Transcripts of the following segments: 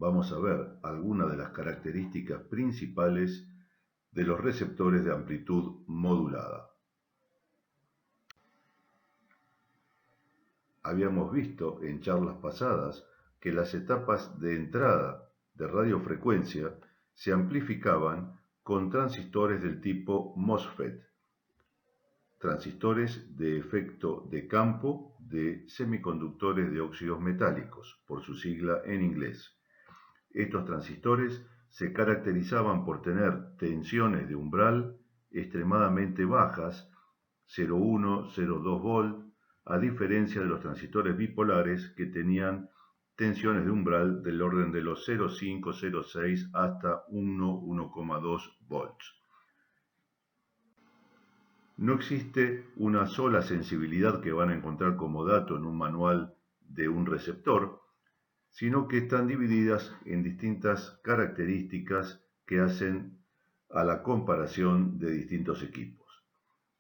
vamos a ver algunas de las características principales de los receptores de amplitud modulada. Habíamos visto en charlas pasadas que las etapas de entrada de radiofrecuencia se amplificaban con transistores del tipo MOSFET, transistores de efecto de campo de semiconductores de óxidos metálicos, por su sigla en inglés. Estos transistores se caracterizaban por tener tensiones de umbral extremadamente bajas, 0,1, 0,2 volt, a diferencia de los transistores bipolares que tenían tensiones de umbral del orden de los 0,5, 0,6 hasta 1, 1,2 volts. No existe una sola sensibilidad que van a encontrar como dato en un manual de un receptor, sino que están divididas en distintas características que hacen a la comparación de distintos equipos.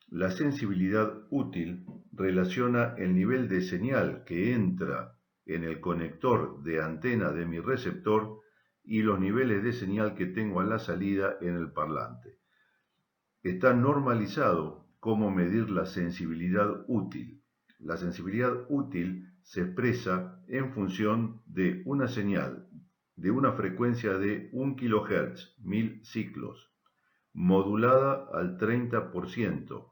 La sensibilidad útil relaciona el nivel de señal que entra en el conector de antena de mi receptor y los niveles de señal que tengo a la salida en el parlante. Está normalizado cómo medir la sensibilidad útil. La sensibilidad útil se expresa en función de una señal de una frecuencia de 1 kHz, 1000 ciclos, modulada al 30%.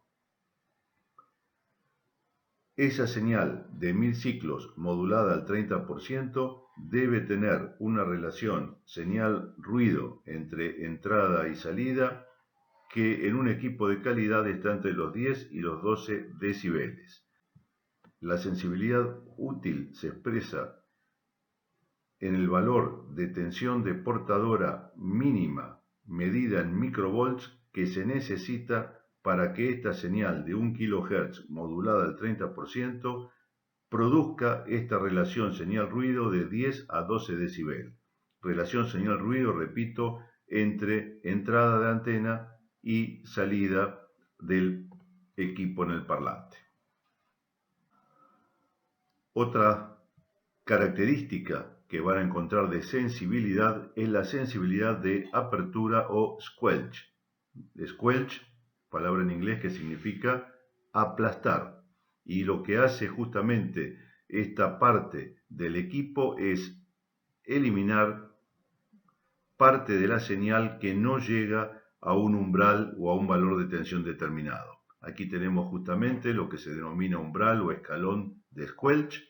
Esa señal de 1000 ciclos modulada al 30% debe tener una relación señal-ruido entre entrada y salida que en un equipo de calidad está entre los 10 y los 12 decibeles. La sensibilidad útil se expresa en el valor de tensión de portadora mínima medida en microvolts que se necesita para que esta señal de 1 kHz modulada al 30% produzca esta relación señal-ruido de 10 a 12 decibel. Relación señal-ruido, repito, entre entrada de antena y salida del equipo en el parlante. Otra característica que van a encontrar de sensibilidad es la sensibilidad de apertura o squelch. Squelch, palabra en inglés que significa aplastar. Y lo que hace justamente esta parte del equipo es eliminar parte de la señal que no llega a un umbral o a un valor de tensión determinado. Aquí tenemos justamente lo que se denomina umbral o escalón de squelch,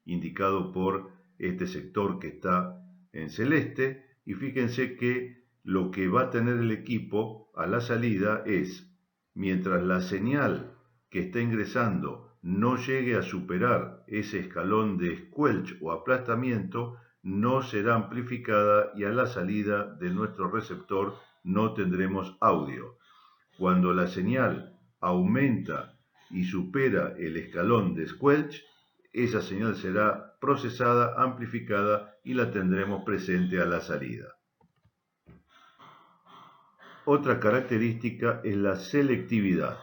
indicado por este sector que está en celeste, y fíjense que lo que va a tener el equipo a la salida es, mientras la señal que está ingresando no llegue a superar ese escalón de squelch o aplastamiento, no será amplificada y a la salida de nuestro receptor no tendremos audio. Cuando la señal aumenta y supera el escalón de squelch, esa señal será procesada, amplificada y la tendremos presente a la salida. Otra característica es la selectividad.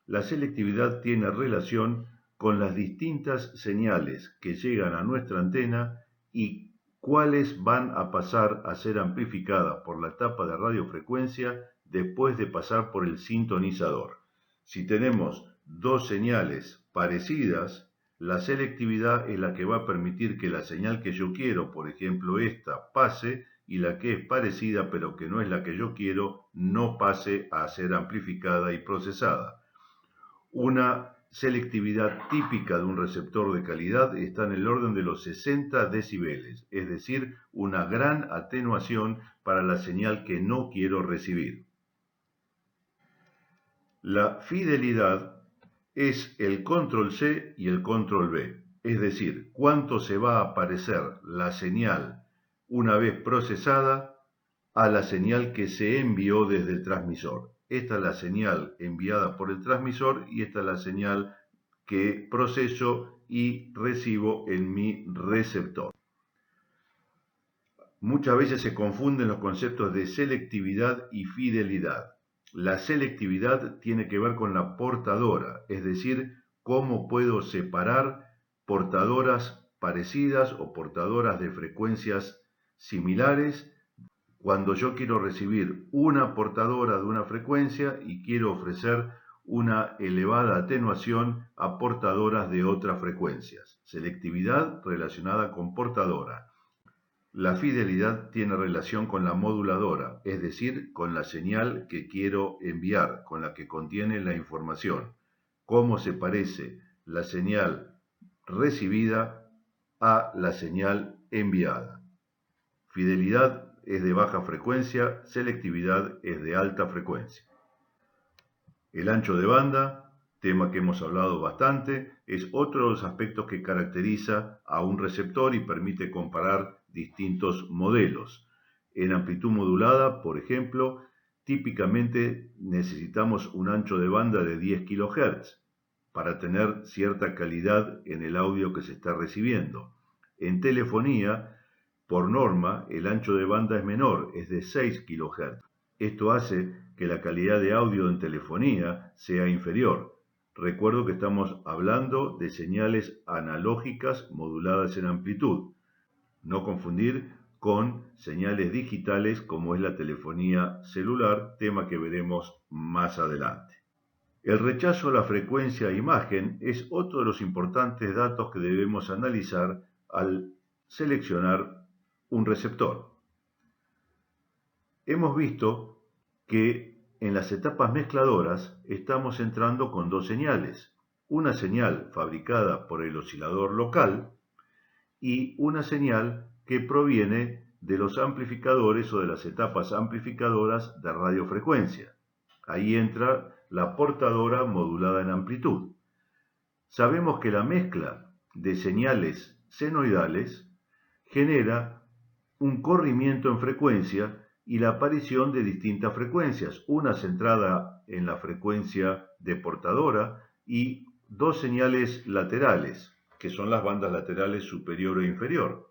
La selectividad tiene relación con las distintas señales que llegan a nuestra antena y cuáles van a pasar a ser amplificadas por la etapa de radiofrecuencia después de pasar por el sintonizador. Si tenemos dos señales parecidas, la selectividad es la que va a permitir que la señal que yo quiero, por ejemplo esta, pase, y la que es parecida pero que no es la que yo quiero, no pase a ser amplificada y procesada. Una selectividad típica de un receptor de calidad está en el orden de los 60 decibeles, es decir, una gran atenuación para la señal que no quiero recibir. La fidelidad es el control C y el control V, es decir, cuánto se va a parecer la señal una vez procesada a la señal que se envió desde el transmisor. Esta es la señal enviada por el transmisor y esta es la señal que proceso y recibo en mi receptor. Muchas veces se confunden los conceptos de selectividad y fidelidad. La selectividad tiene que ver con la portadora, es decir, cómo puedo separar portadoras parecidas o portadoras de frecuencias similares cuando yo quiero recibir una portadora de una frecuencia y quiero ofrecer una elevada atenuación a portadoras de otras frecuencias. Selectividad relacionada con portadora. La fidelidad tiene relación con la moduladora, es decir, con la señal que quiero enviar, con la que contiene la información. ¿Cómo se parece la señal recibida a la señal enviada? Fidelidad es de baja frecuencia, selectividad es de alta frecuencia. El ancho de banda, tema que hemos hablado bastante, es otro de los aspectos que caracteriza a un receptor y permite comparar distintos modelos. En amplitud modulada, por ejemplo, típicamente necesitamos un ancho de banda de 10 kHz para tener cierta calidad en el audio que se está recibiendo. En telefonía, por norma, el ancho de banda es menor, es de 6 kHz. Esto hace que la calidad de audio en telefonía sea inferior. Recuerdo que estamos hablando de señales analógicas moduladas en amplitud. No confundir con señales digitales como es la telefonía celular, tema que veremos más adelante. El rechazo a la frecuencia imagen es otro de los importantes datos que debemos analizar al seleccionar un receptor. Hemos visto que en las etapas mezcladoras estamos entrando con dos señales, una señal fabricada por el oscilador local y una señal que proviene de los amplificadores o de las etapas amplificadoras de radiofrecuencia. Ahí entra la portadora modulada en amplitud. Sabemos que la mezcla de señales senoidales genera un corrimiento en frecuencia y la aparición de distintas frecuencias, una centrada en la frecuencia de portadora y dos señales laterales, que son las bandas laterales superior e inferior.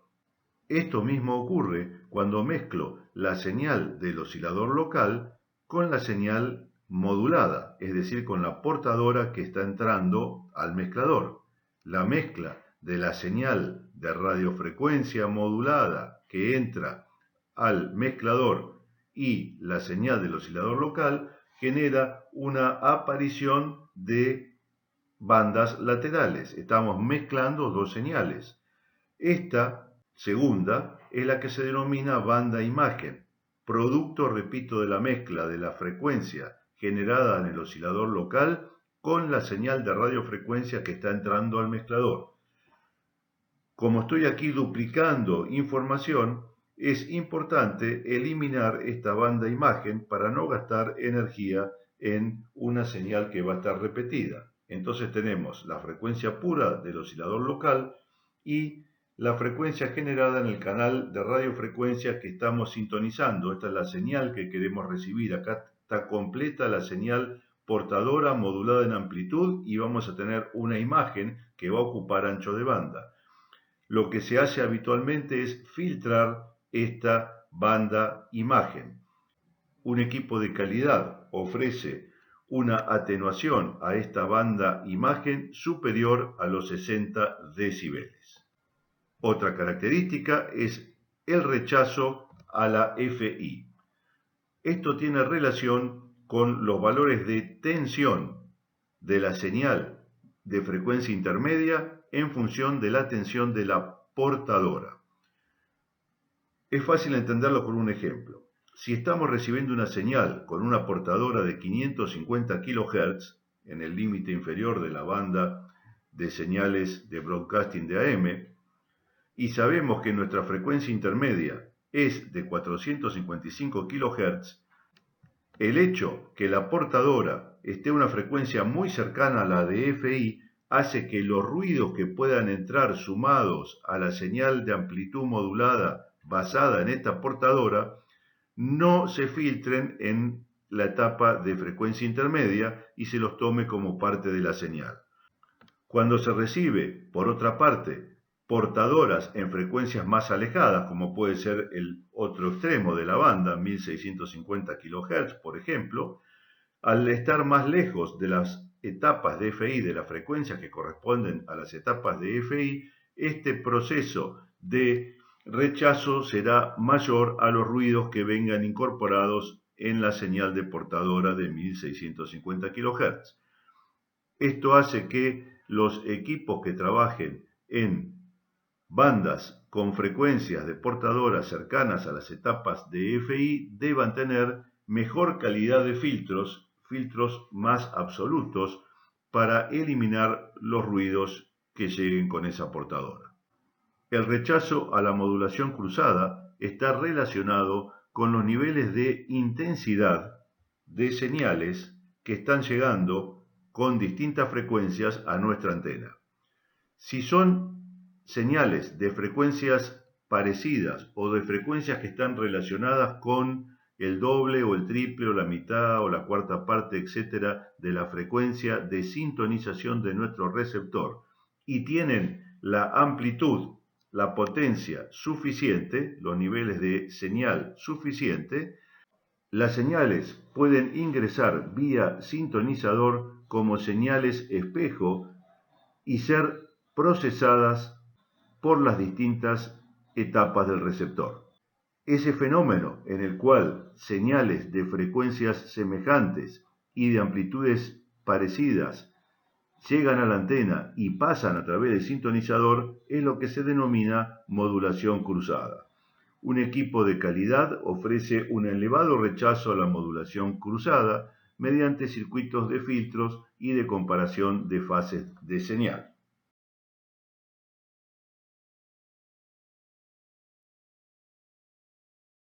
Esto mismo ocurre cuando mezclo la señal del oscilador local con la señal modulada, es decir, con la portadora que está entrando al mezclador. La mezcla de la señal de radiofrecuencia modulada que entra al mezclador y la señal del oscilador local genera una aparición de bandas laterales. Estamos mezclando dos señales. Esta segunda es la que se denomina banda imagen, producto, repito, de la mezcla de la frecuencia generada en el oscilador local con la señal de radiofrecuencia que está entrando al mezclador. Como estoy aquí duplicando información, es importante eliminar esta banda imagen para no gastar energía en una señal que va a estar repetida. Entonces tenemos la frecuencia pura del oscilador local y la frecuencia generada en el canal de radiofrecuencia que estamos sintonizando. Esta es la señal que queremos recibir. Acá está completa la señal portadora modulada en amplitud y vamos a tener una imagen que va a ocupar ancho de banda. Lo que se hace habitualmente es filtrar esta banda imagen. Un equipo de calidad ofrece una atenuación a esta banda imagen superior a los 60 decibeles. Otra característica es el rechazo a la FI. Esto tiene relación con los valores de tensión de la señal de frecuencia intermedia en función de la tensión de la portadora. Es fácil entenderlo con un ejemplo. Si estamos recibiendo una señal con una portadora de 550 kHz, en el límite inferior de la banda de señales de broadcasting de AM, y sabemos que nuestra frecuencia intermedia es de 455 kHz, el hecho que la portadora esté a una frecuencia muy cercana a la de FI hace que los ruidos que puedan entrar sumados a la señal de amplitud modulada basada en esta portadora no se filtren en la etapa de frecuencia intermedia y se los tome como parte de la señal. Cuando se recibe, por otra parte, portadoras en frecuencias más alejadas, como puede ser el otro extremo de la banda, 1650 kHz, por ejemplo, al estar más lejos de las etapas de FI, de las frecuencias que corresponden a las etapas de FI, este proceso de rechazo será mayor a los ruidos que vengan incorporados en la señal de portadora de 1650 kHz. Esto hace que los equipos que trabajen en bandas con frecuencias de portadoras cercanas a las etapas de FI deban tener mejor calidad de filtros más absolutos para eliminar los ruidos que lleguen con esa portadora. El rechazo a la modulación cruzada está relacionado con los niveles de intensidad de señales que están llegando con distintas frecuencias a nuestra antena. Si son señales de frecuencias parecidas o de frecuencias que están relacionadas con el doble o el triple o la mitad o la cuarta parte, etcétera, de la frecuencia de sintonización de nuestro receptor y tienen la amplitud, la potencia suficiente, los niveles de señal suficiente, las señales pueden ingresar vía sintonizador como señales espejo y ser procesadas por las distintas etapas del receptor. Ese fenómeno en el cual señales de frecuencias semejantes y de amplitudes parecidas llegan a la antena y pasan a través del sintonizador es lo que se denomina modulación cruzada. Un equipo de calidad ofrece un elevado rechazo a la modulación cruzada mediante circuitos de filtros y de comparación de fases de señal.